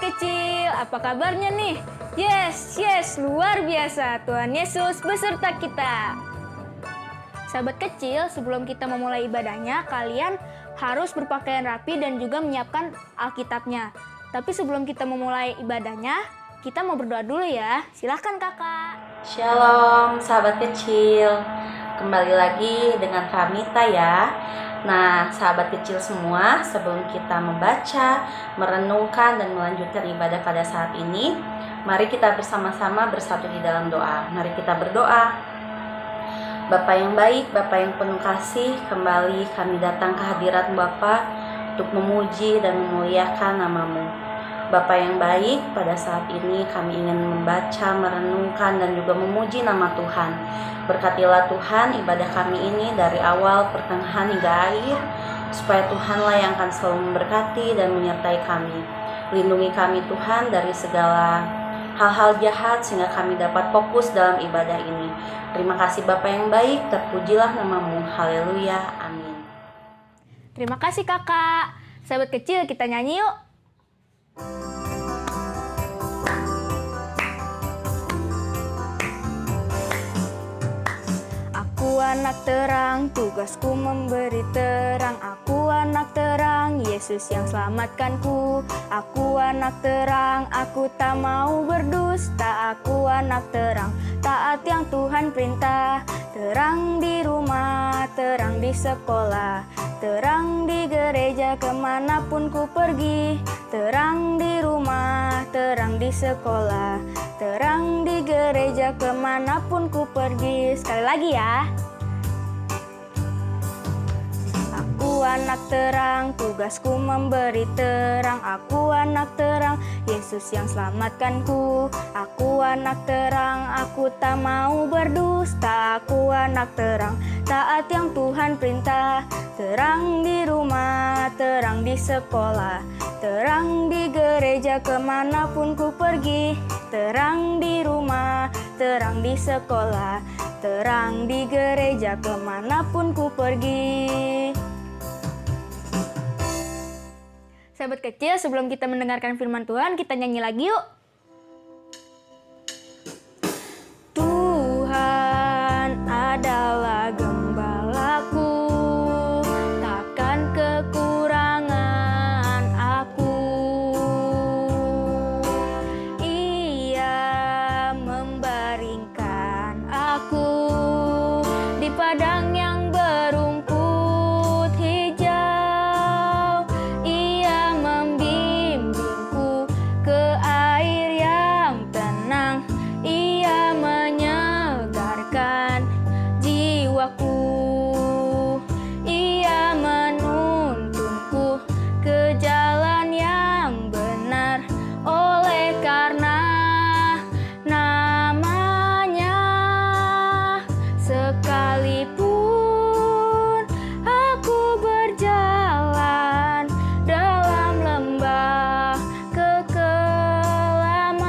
kecil, apa kabarnya nih? Yes, luar biasa. Tuhan Yesus beserta kita. Sahabat kecil, sebelum kita memulai ibadahnya, kalian harus berpakaian rapi dan juga menyiapkan Alkitabnya. Tapi sebelum kita memulai ibadahnya, kita mau berdoa dulu ya. Silahkan kakak. Shalom sahabat kecil, kembali lagi dengan Kamita ya. Nah sahabat kecil semua, sebelum kita membaca, merenungkan dan melanjutkan ibadah pada saat ini, mari kita bersama-sama bersatu di dalam doa. Mari kita berdoa. Bapa yang baik, Bapa yang penuh kasih, kembali kami datang ke hadirat Bapa untuk memuji dan memuliakan nama-Mu. Bapa yang baik, pada saat ini kami ingin membaca, merenungkan dan juga memuji nama Tuhan. Berkatilah Tuhan ibadah kami ini dari awal, pertengahan hingga akhir, supaya Tuhanlah yang akan selalu memberkati dan menyertai kami. Lindungi kami Tuhan dari segala hal-hal jahat sehingga kami dapat fokus dalam ibadah ini. Terima kasih Bapa yang baik, terpujilah nama-Mu. Haleluya, amin. Terima kasih kakak. Sahabat kecil, kita nyanyi yuk. Aku anak terang, tugasku memberi terang. Aku anak terang, Yesus yang selamatkanku. Aku anak terang, aku tak mau berdusta. Aku anak terang, taat yang Tuhan perintah. Terang di rumah, terang di sekolah, terang di gereja kemanapun ku pergi. Terang di rumah, terang di sekolah, terang di gereja kemanapun ku pergi. Sekali lagi ya. Aku anak terang, tugasku memberi terang. Aku anak terang, Yesus yang selamatkanku. Aku anak terang, aku tak mau berdusta. Aku anak terang, taat yang Tuhan perintah. Terang di rumah, terang di sekolah, terang di gereja kemanapun ku pergi. Terang di rumah, terang di sekolah, terang di gereja kemanapun ku pergi. Sahabat kecil, sebelum kita mendengarkan firman Tuhan, kita nyanyi lagi yuk. Tuhan adalah gembalaku, takkan kekurangan aku. Ia membaringkan aku di padang yang berumput hijau. Ia membimbingku ke air yang tenang. Ia menyegarkan jiwaku. Ia menuntunku ke jalan yang benar. Oleh karena namanya, sekalipun aku berjalan dalam lembah kekelaman,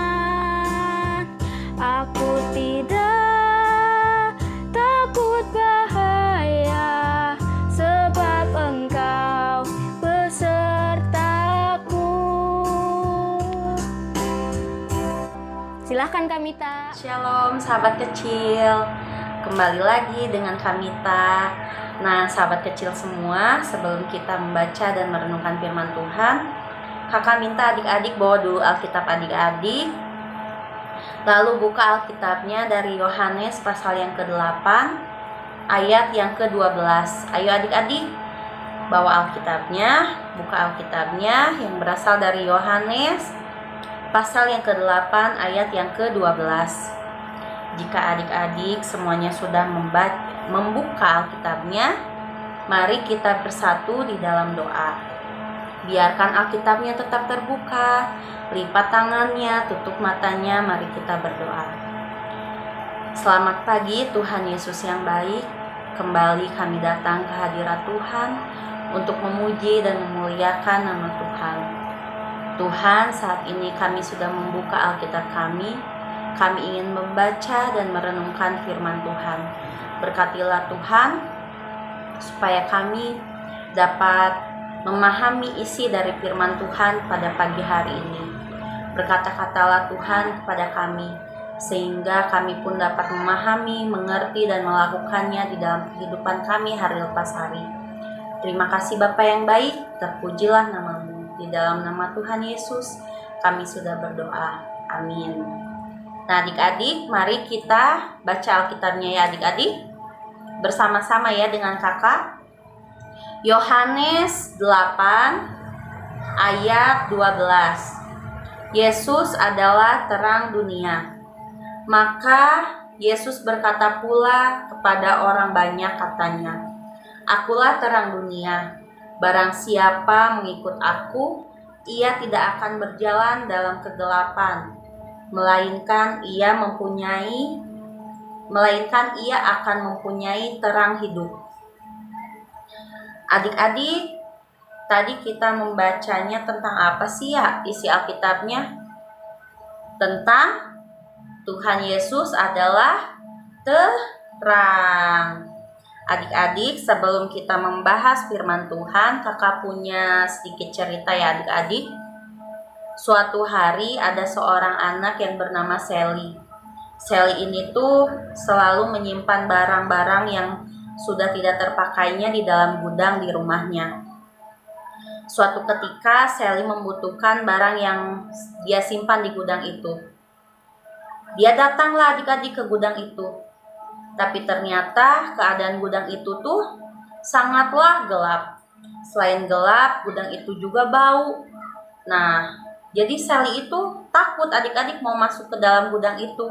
aku tidak takut bahaya, sebab Engkau besertaku. Silahkan Kamita. Shalom sahabat kecil, kembali lagi dengan Kamita. Nah sahabat kecil semua, sebelum kita membaca dan merenungkan firman Tuhan, kakak minta adik-adik bawa dulu Alkitab adik-adik. Lalu buka Alkitabnya dari Yohanes pasal yang ke-8 ayat yang ke-12. Ayo adik-adik bawa Alkitabnya, buka Alkitabnya yang berasal dari Yohanes pasal yang ke-8 ayat yang ke-12. Jika adik-adik semuanya sudah membuka Alkitabnya, mari kita bersatu di dalam doa. Biarkan Alkitabnya tetap terbuka, lipat tangannya, tutup matanya, mari kita berdoa. Selamat pagi Tuhan Yesus yang baik, kembali kami datang ke hadirat Tuhan untuk memuji dan memuliakan nama Tuhan. Tuhan, saat ini kami sudah membuka Alkitab kami ingin membaca dan merenungkan firman Tuhan. Berkatilah Tuhan, supaya kami dapat memahami isi dari firman Tuhan pada pagi hari ini. Berkata-katalah Tuhan kepada kami, sehingga kami pun dapat memahami, mengerti, dan melakukannya di dalam kehidupan kami hari lepas hari. Terima kasih Bapa yang baik, terpujilah nama-Mu. Di dalam nama Tuhan Yesus, kami sudah berdoa. Amin. Nah adik-adik, mari kita baca Alkitabnya ya adik-adik. Bersama-sama ya dengan kakak. Yohanes 8 ayat 12. Yesus adalah terang dunia. Maka Yesus berkata pula kepada orang banyak katanya, Akulah terang dunia. Barang siapa mengikut aku, ia tidak akan berjalan dalam kegelapan, melainkan ia akan mempunyai terang hidup. Adik-adik, tadi kita membacanya tentang apa sih ya isi Alkitabnya? Tentang Tuhan Yesus adalah terang. Adik-adik, sebelum kita membahas firman Tuhan, kakak punya sedikit cerita ya adik-adik. Suatu hari ada seorang anak yang bernama Sally. Sally ini tuh selalu menyimpan barang-barang yang sudah tidak terpakainya di dalam gudang di rumahnya. Suatu ketika Sally membutuhkan barang yang dia simpan di gudang itu. Dia datanglah adik-adik ke gudang itu. Tapi ternyata keadaan gudang itu tuh sangatlah gelap. Selain gelap, gudang itu juga bau. Nah, jadi Sally itu takut adik-adik mau masuk ke dalam gudang itu.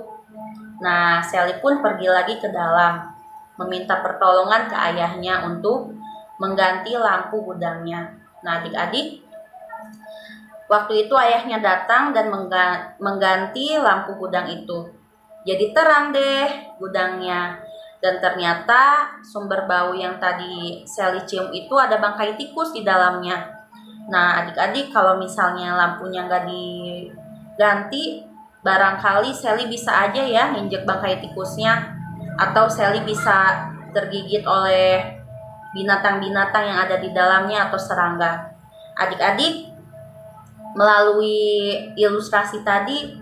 Nah, Sally pun pergi lagi ke dalam, meminta pertolongan ke ayahnya untuk mengganti lampu gudangnya. Nah, adik-adik, waktu itu ayahnya datang dan mengganti lampu gudang itu. Jadi terang deh gudangnya. Dan ternyata sumber bau yang tadi Sally cium itu ada bangkai tikus di dalamnya. Nah adik-adik, kalau misalnya lampunya nggak diganti, barangkali Sally bisa aja ya nginjek bangkai tikusnya. Atau Sally bisa tergigit oleh binatang-binatang yang ada di dalamnya atau serangga. Adik-adik, melalui ilustrasi tadi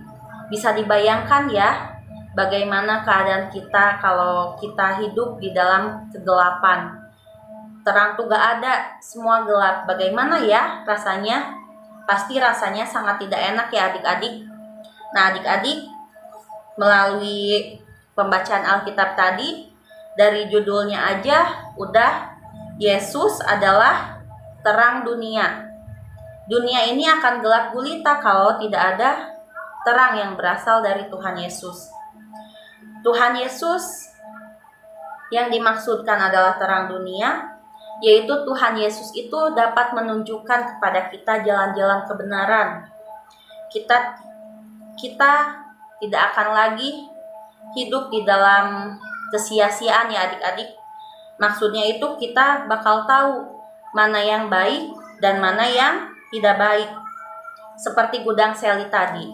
bisa dibayangkan ya bagaimana keadaan kita kalau kita hidup di dalam kegelapan. Terang tuh gak ada, semua gelap. Bagaimana ya rasanya? Pasti rasanya sangat tidak enak ya adik-adik. Nah adik-adik, melalui pembacaan Alkitab tadi, dari judulnya aja udah, Yesus adalah terang dunia. Dunia ini akan gelap gulita kalau tidak ada terang yang berasal dari Tuhan Yesus. Tuhan Yesus yang dimaksudkan adalah terang dunia, yaitu Tuhan Yesus itu dapat menunjukkan kepada kita jalan-jalan kebenaran. Kita tidak akan lagi hidup di dalam kesia-siaan ya adik-adik. Maksudnya itu kita bakal tahu mana yang baik dan mana yang tidak baik. Seperti gudang Sally tadi,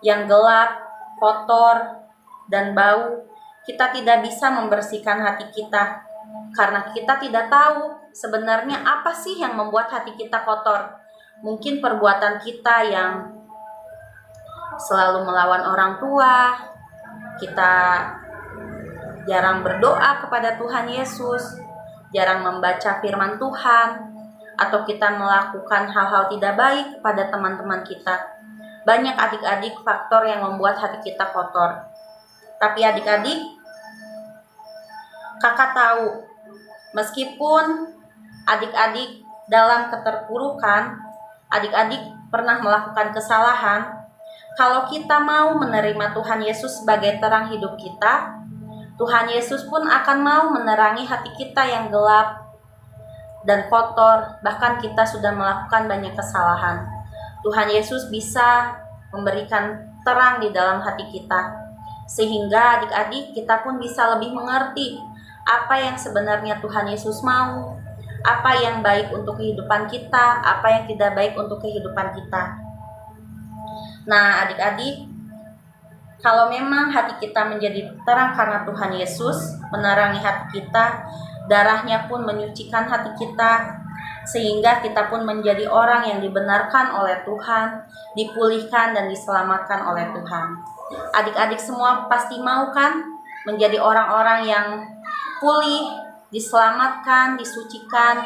yang gelap, kotor, dan bau, kita tidak bisa membersihkan hati kita karena kita tidak tahu sebenarnya apa sih yang membuat hati kita kotor. Mungkin perbuatan kita yang selalu melawan orang tua, kita jarang berdoa kepada Tuhan Yesus, jarang membaca firman Tuhan, atau kita melakukan hal-hal tidak baik kepada teman-teman kita. Banyak adik-adik faktor yang membuat hati kita kotor. Tapi adik-adik, kakak tahu, meskipun adik-adik dalam keterpurukan, adik-adik pernah melakukan kesalahan, kalau kita mau menerima Tuhan Yesus sebagai terang hidup kita, Tuhan Yesus pun akan mau menerangi hati kita yang gelap dan kotor, bahkan kita sudah melakukan banyak kesalahan. Tuhan Yesus bisa memberikan terang di dalam hati kita, sehingga adik-adik kita pun bisa lebih mengerti apa yang sebenarnya Tuhan Yesus mau, apa yang baik untuk kehidupan kita, apa yang tidak baik untuk kehidupan kita. Nah adik-adik, kalau memang hati kita menjadi terang karena Tuhan Yesus menerangi hati kita, darahnya pun menyucikan hati kita, sehingga kita pun menjadi orang yang dibenarkan oleh Tuhan, dipulihkan dan diselamatkan oleh Tuhan. Adik-adik semua pasti mau kan menjadi orang-orang yang pulih, diselamatkan, disucikan,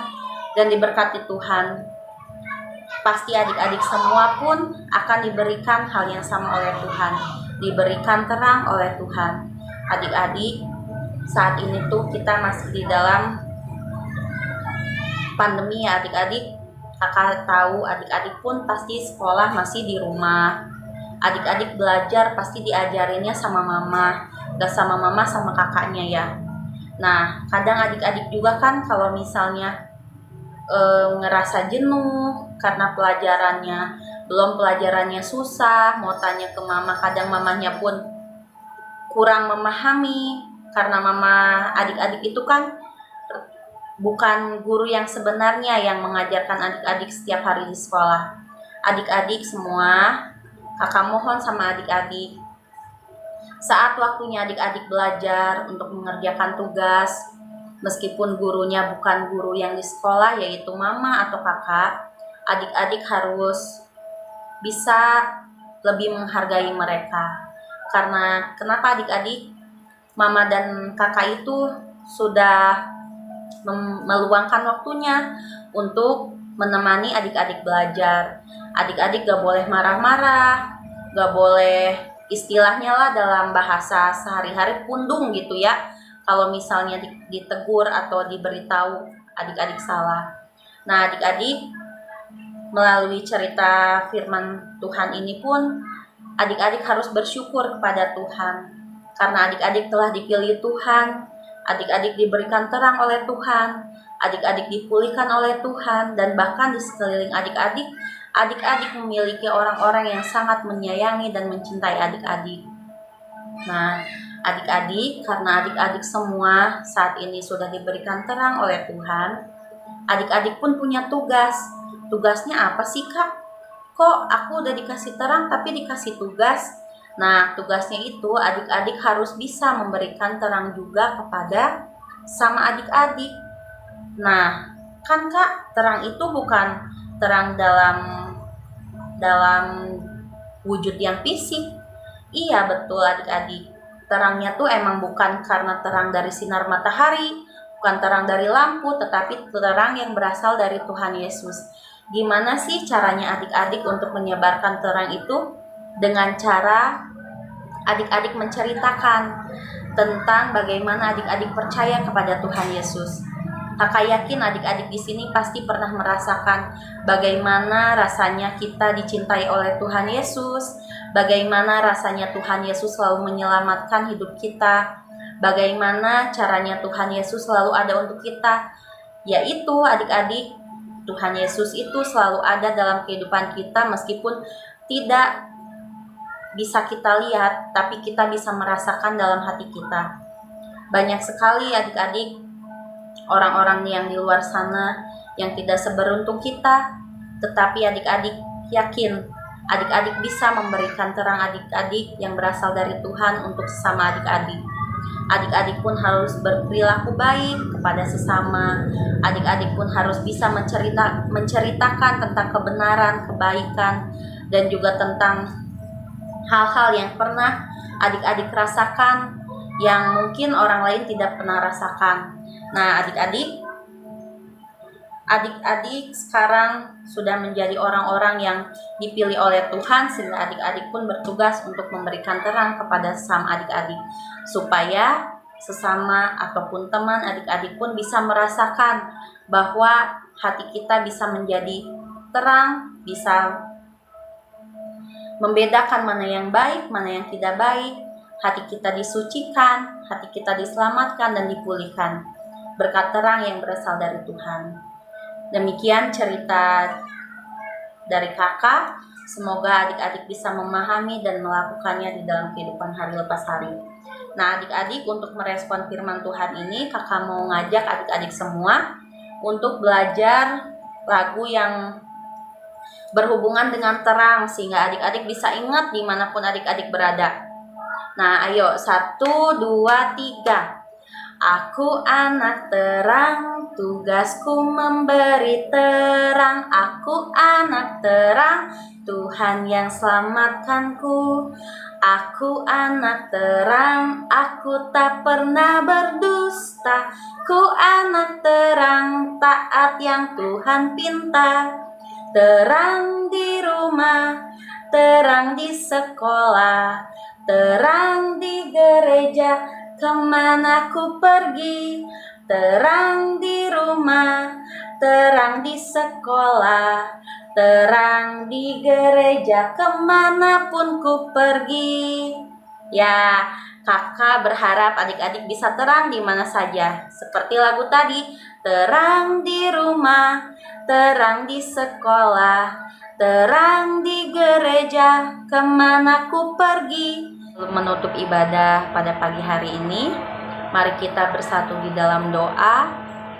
dan diberkati Tuhan. Pasti adik-adik semua pun akan diberikan hal yang sama oleh Tuhan, diberikan terang oleh Tuhan. Adik-adik, saat ini tuh kita masih di dalam pandemi ya adik-adik. Kakak tahu adik-adik pun pasti sekolah masih di rumah. Adik-adik belajar pasti diajarinnya sama mama, gak sama mama sama kakaknya ya. Nah, kadang adik-adik juga kan kalau misalnya ngerasa jenuh karena pelajarannya susah, mau tanya ke mama, kadang mamanya pun kurang memahami karena mama adik-adik itu kan bukan guru yang sebenarnya yang mengajarkan adik-adik setiap hari di sekolah. Adik-adik semua, kakak mohon sama adik-adik, saat waktunya adik-adik belajar untuk mengerjakan tugas, meskipun gurunya bukan guru yang di sekolah yaitu mama atau kakak, adik-adik harus bisa lebih menghargai mereka. Karena kenapa adik-adik? Mama dan kakak itu sudah meluangkan waktunya untuk menemani adik-adik belajar. Adik-adik gak boleh marah-marah, gak boleh istilahnya lah dalam bahasa sehari-hari pundung gitu ya. Kalau misalnya ditegur atau diberitahu adik-adik salah. Nah adik-adik, melalui cerita firman Tuhan ini pun adik-adik harus bersyukur kepada Tuhan. Karena adik-adik telah dipilih Tuhan, adik-adik diberikan terang oleh Tuhan, adik-adik dipulihkan oleh Tuhan, dan bahkan di sekeliling adik-adik, adik-adik memiliki orang-orang yang sangat menyayangi dan mencintai adik-adik. Nah, adik-adik, karena adik-adik semua saat ini sudah diberikan terang oleh Tuhan, adik-adik pun punya tugas. Tugasnya apa sih Kak? Kok aku udah dikasih terang tapi dikasih tugas? Nah, tugasnya itu adik-adik harus bisa memberikan terang juga kepada sama adik-adik. Nah, kan Kak, terang itu bukan terang dalam wujud yang fisik. Iya, betul adik-adik. Terangnya tuh emang bukan karena terang dari sinar matahari, bukan terang dari lampu, tetapi terang yang berasal dari Tuhan Yesus. Gimana sih caranya adik-adik untuk menyebarkan terang itu? Dengan cara adik-adik menceritakan tentang bagaimana adik-adik percaya kepada Tuhan Yesus. Kakak yakin adik-adik di sini pasti pernah merasakan bagaimana rasanya kita dicintai oleh Tuhan Yesus, bagaimana rasanya Tuhan Yesus selalu menyelamatkan hidup kita, bagaimana caranya Tuhan Yesus selalu ada untuk kita. Yaitu adik-adik, Tuhan Yesus itu selalu ada dalam kehidupan kita meskipun tidak bisa kita lihat, tapi kita bisa merasakan dalam hati kita. Banyak sekali adik-adik orang-orang yang di luar sana yang tidak seberuntung kita, tetapi adik-adik yakin adik-adik bisa memberikan terang adik-adik yang berasal dari Tuhan untuk sesama adik-adik. Adik-adik pun harus berperilaku baik kepada sesama. Adik-adik pun harus bisa menceritakan tentang kebenaran, kebaikan, dan juga tentang hal-hal yang pernah adik-adik rasakan yang mungkin orang lain tidak pernah rasakan. Nah, adik-adik sekarang sudah menjadi orang-orang yang dipilih oleh Tuhan, sehingga adik-adik pun bertugas untuk memberikan terang kepada sesama adik-adik, supaya sesama ataupun teman adik-adik pun bisa merasakan bahwa hati kita bisa menjadi terang, bisa membedakan mana yang baik, mana yang tidak baik. Hati kita disucikan, hati kita diselamatkan dan dipulihkan berkat terang yang berasal dari Tuhan. Demikian cerita dari kakak. Semoga adik-adik bisa memahami dan melakukannya di dalam kehidupan hari lepas hari. Nah, adik-adik, untuk merespon firman Tuhan ini, kakak mau ngajak adik-adik semua untuk belajar lagu yang berhubungan dengan terang, sehingga adik-adik bisa ingat dimanapun adik-adik berada. Nah, ayo, 1, 2, 3. Aku anak terang, tugasku memberi terang. Aku anak terang, Tuhan yang selamatkanku. Aku anak terang, aku tak pernah berdusta. Ku anak terang, taat yang Tuhan pinta. Terang di rumah, terang di sekolah, terang di gereja, kemana ku pergi. Terang di rumah, terang di sekolah, terang di gereja, kemanapun ku pergi. Ya, kakak berharap adik-adik bisa terang di mana saja. Seperti lagu tadi, terang di rumah, terang di sekolah, terang di gereja, kemana ku pergi. Sebelum menutup ibadah pada pagi hari ini, mari kita bersatu di dalam doa.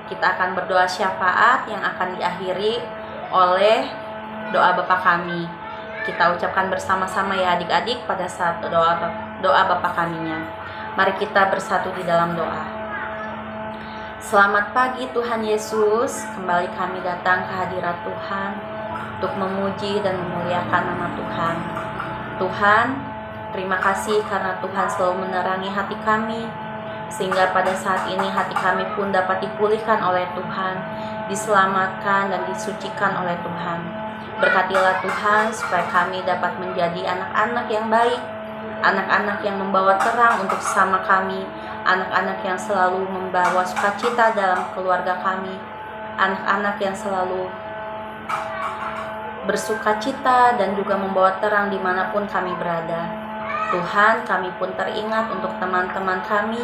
Kita akan berdoa syafaat yang akan diakhiri oleh doa Bapa kami. Kita ucapkan bersama-sama ya adik-adik pada saat doa Bapa kaminya. Mari kita bersatu di dalam doa. Selamat pagi Tuhan Yesus, kembali kami datang ke hadirat Tuhan untuk memuji dan memuliakan nama Tuhan. Tuhan, terima kasih karena Tuhan selalu menerangi hati kami, sehingga pada saat ini hati kami pun dapat dipulihkan oleh Tuhan, diselamatkan dan disucikan oleh Tuhan. Berkatilah Tuhan supaya kami dapat menjadi anak-anak yang baik, anak-anak yang membawa terang untuk sesama kami, anak-anak yang selalu membawa sukacita dalam keluarga kami, anak-anak yang selalu bersukacita dan juga membawa terang dimanapun kami berada. Tuhan, kami pun teringat untuk teman-teman kami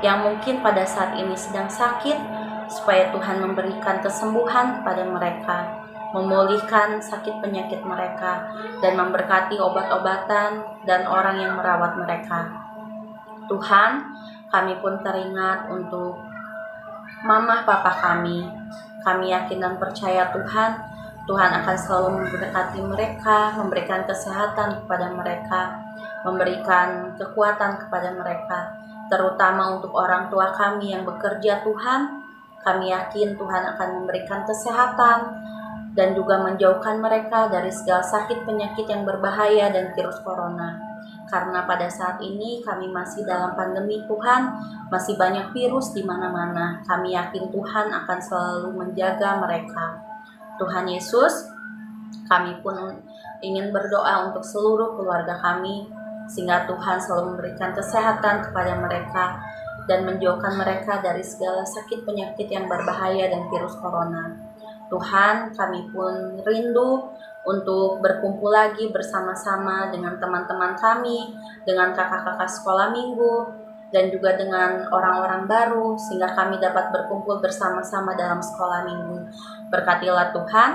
yang mungkin pada saat ini sedang sakit, supaya Tuhan memberikan kesembuhan kepada mereka, memulihkan sakit penyakit mereka, dan memberkati obat-obatan dan orang yang merawat mereka. Tuhan, kami pun teringat untuk mama papa kami. Kami yakin dan percaya Tuhan akan selalu memberkati mereka, memberikan kesehatan kepada mereka, memberikan kekuatan kepada mereka, terutama untuk orang tua kami yang bekerja. Tuhan, kami yakin Tuhan akan memberikan kesehatan dan juga menjauhkan mereka dari segala sakit penyakit yang berbahaya dan virus corona. Karena pada saat ini kami masih dalam pandemi Tuhan, masih banyak virus di mana-mana. Kami yakin Tuhan akan selalu menjaga mereka. Tuhan Yesus, kami pun ingin berdoa untuk seluruh keluarga kami, sehingga Tuhan selalu memberikan kesehatan kepada mereka dan menjauhkan mereka dari segala sakit penyakit yang berbahaya dan virus corona. Tuhan, kami pun rindu untuk berkumpul lagi bersama-sama dengan teman-teman kami, dengan kakak-kakak sekolah minggu, dan juga dengan orang-orang baru, sehingga kami dapat berkumpul bersama-sama dalam sekolah minggu. Berkatilah Tuhan,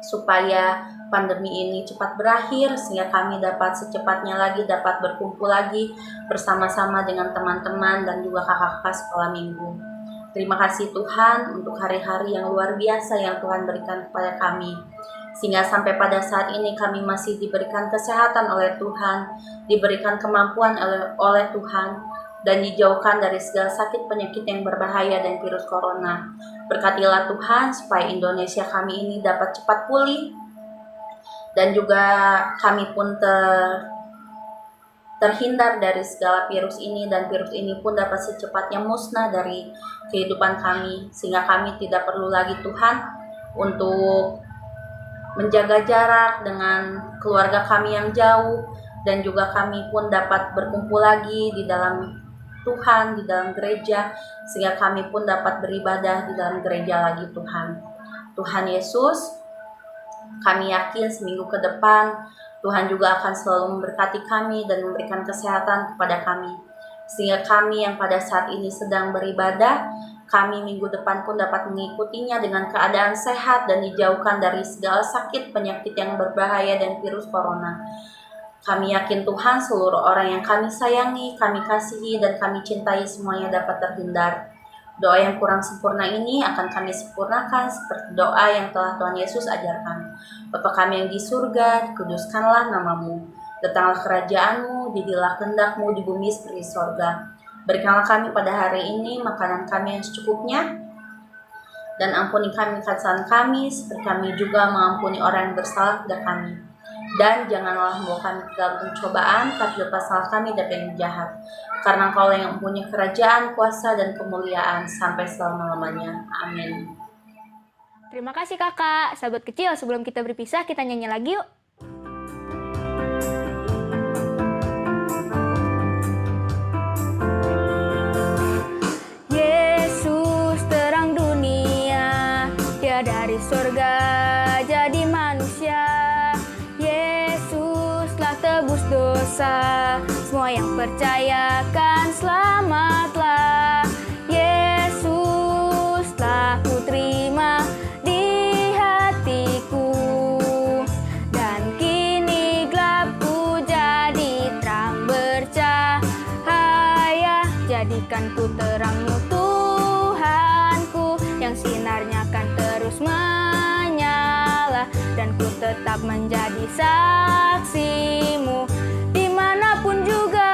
supaya pandemi ini cepat berakhir, sehingga kami dapat secepatnya lagi dapat berkumpul lagi bersama-sama dengan teman-teman dan juga kakak-kakak sekolah minggu. Terima kasih Tuhan untuk hari-hari yang luar biasa yang Tuhan berikan kepada kami, sehingga sampai pada saat ini kami masih diberikan kesehatan oleh Tuhan, diberikan kemampuan oleh Tuhan, dan dijauhkan dari segala sakit penyakit yang berbahaya dan virus corona. Berkatilah Tuhan supaya Indonesia kami ini dapat cepat pulih, dan juga kami pun terhindar dari segala virus ini, dan virus ini pun dapat secepatnya musnah dari kehidupan kami, sehingga kami tidak perlu lagi Tuhan untuk menjaga jarak dengan keluarga kami yang jauh, dan juga kami pun dapat berkumpul lagi di dalam Tuhan, di dalam gereja, sehingga kami pun dapat beribadah di dalam gereja lagi Tuhan. Tuhan Yesus, kami yakin seminggu ke depan Tuhan juga akan selalu memberkati kami dan memberikan kesehatan kepada kami, sehingga kami yang pada saat ini sedang beribadah, kami minggu depan pun dapat mengikutinya dengan keadaan sehat dan dijauhkan dari segala sakit penyakit yang berbahaya dan virus corona. Kami yakin Tuhan seluruh orang yang kami sayangi, kami kasihi, dan kami cintai semuanya dapat terhindar. Doa yang kurang sempurna ini akan kami sempurnakan seperti doa yang telah Tuhan Yesus ajarkan. Bapa kami yang di surga, dikuduskanlah namamu. Datanglah kerajaan-Mu, jadilah kehendak-Mu di bumi seperti di sorga. Berikanlah kami pada hari ini makanan kami yang secukupnya, dan ampuni kami kesalahan kami, seperti kami juga mengampuni orang yang bersalah kepada kami. Dan janganlah membawa kami ke dalam pencobaan, tapi lepaskanlah kami dari yang jahat. Karena Engkau yang mempunyai kerajaan, kuasa, dan kemuliaan sampai selama-lamanya. Amin. Terima kasih kakak. Sahabat kecil, sebelum kita berpisah, kita nyanyi lagi yuk. Yesus terang dunia, Dia dari surga jadi manusia. Yesus telah tebus dosa, semua yang percaya kan selamatlah. Yesus telah kuterima di hatiku, dan kini gelapku jadi terang bercahaya. Jadikanku terangmu Tuhanku, yang sinarnya kan terus menyala, dan ku tetap menjadi saksimu dimanapun juga.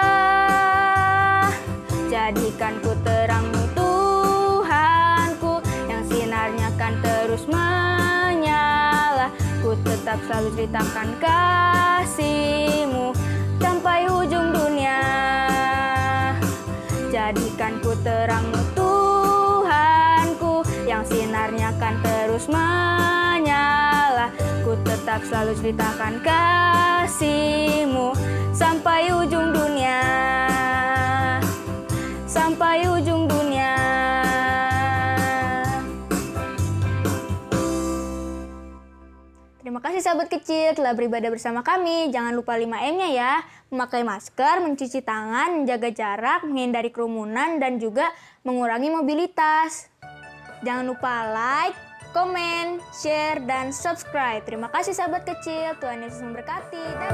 Jadikanku terangmu Tuhanku, yang sinarnya kan terus menyala, ku tetap selalu ceritakan kasih-Mu sampai ujung dunia. Jadikanku terangmu Tuhanku, yang sinarnya kan terus menyala, ku tetap selalu ceritakan kasih-Mu sampai ujung dunia. Sampai ujung dunia. Terima kasih sahabat kecil telah beribadah bersama kami. Jangan lupa 5M-nya ya. Memakai masker, mencuci tangan, menjaga jarak, menghindari kerumunan, dan juga mengurangi mobilitas. Jangan lupa like, komen, share, dan subscribe. Terima kasih sahabat kecil. Tuhan Yesus memberkati.